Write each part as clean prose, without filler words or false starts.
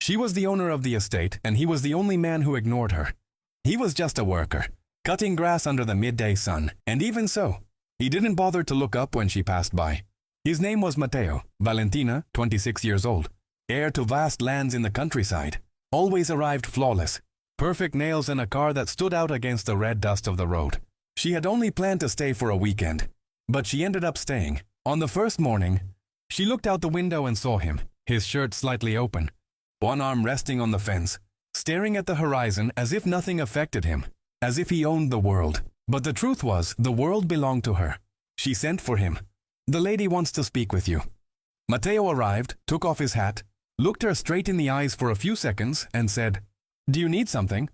She was the owner of the estate, and he was the only man who ignored her. He was just a worker, cutting grass under the midday sun, and even so, he didn't bother to look up when she passed by. His name was Matteo. Valentina, 26 years old, heir to vast lands in the countryside, always arrived flawless, perfect nails and a car that stood out against the red dust of the road. She had only planned to stay for a weekend, but she ended up staying. On the first morning, she looked out the window and saw him, his shirt slightly open, one arm resting on the fence, staring at the horizon as if nothing affected him, as if he owned the world. But the truth was, the world belonged to her. She sent for him. "The lady wants to speak with you." Matteo arrived, took off his hat, looked her straight in the eyes for a few seconds, and said, "Do you need something?"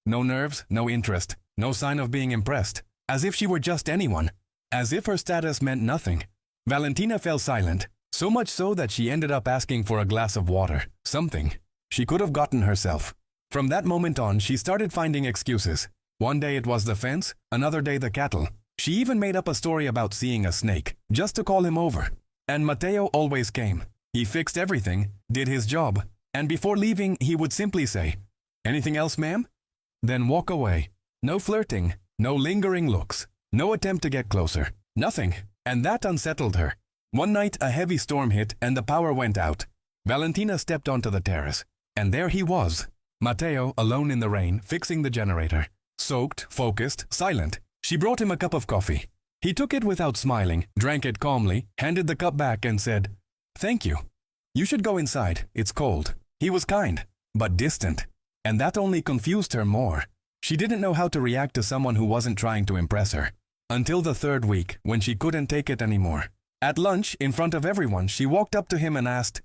No nerves, no interest, no sign of being impressed, as if she were just anyone, as if her status meant nothing. Valentina fell silent, so much so that she ended up asking for a glass of water, something she could have gotten herself. From that moment on, she started finding excuses. One day it was the fence, another day the cattle. She even made up a story about seeing a snake, just to call him over. And Matteo always came. He fixed everything, did his job, and before leaving he would simply say, "Anything else, ma'am?" Then walk away. No flirting, no lingering looks, no attempt to get closer, nothing. And that unsettled her. One night a heavy storm hit and the power went out. Valentina stepped onto the terrace, and there he was, Matteo alone in the rain, fixing the generator. Soaked, focused, silent. She brought him a cup of coffee. He took it without smiling, drank it calmly, handed the cup back and said, "Thank you. You should go inside, it's cold." He was kind, but distant, and that only confused her more. She didn't know how to react to someone who wasn't trying to impress her. Until the third week, when she couldn't take it anymore. At lunch, in front of everyone, she walked up to him and asked,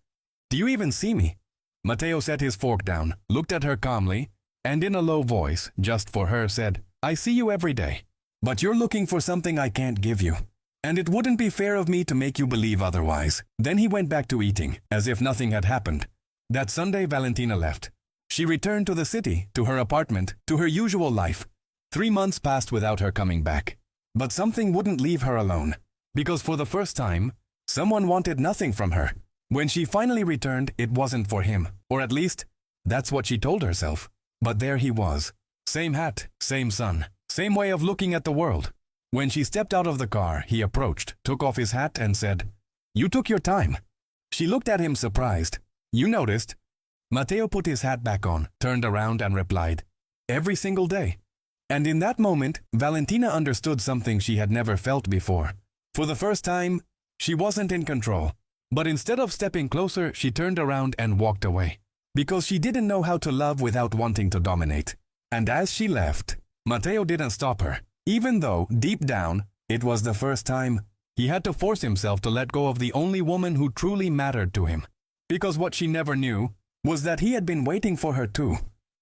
"Do you even see me?" Matteo set his fork down, looked at her calmly, and in a low voice, just for her, said, "I see you every day, but you're looking for something I can't give you. And it wouldn't be fair of me to make you believe otherwise." Then he went back to eating, as if nothing had happened. That Sunday, Valentina left. She returned to the city, to her apartment, to her usual life. 3 months passed without her coming back. But something wouldn't leave her alone, because for the first time, someone wanted nothing from her. When she finally returned, it wasn't for him, or at least, that's what she told herself. But there he was. Same hat, same sun, same way of looking at the world. When she stepped out of the car, he approached, took off his hat and said, "You took your time." She looked at him surprised. "You noticed?" Matteo put his hat back on, turned around and replied, "Every single day." And in that moment, Valentina understood something she had never felt before. For the first time, she wasn't in control. But instead of stepping closer, she turned around and walked away. Because she didn't know how to love without wanting to dominate. And as she left, Matteo didn't stop her. Even though, deep down, it was the first time, he had to force himself to let go of the only woman who truly mattered to him. Because what she never knew was that he had been waiting for her too.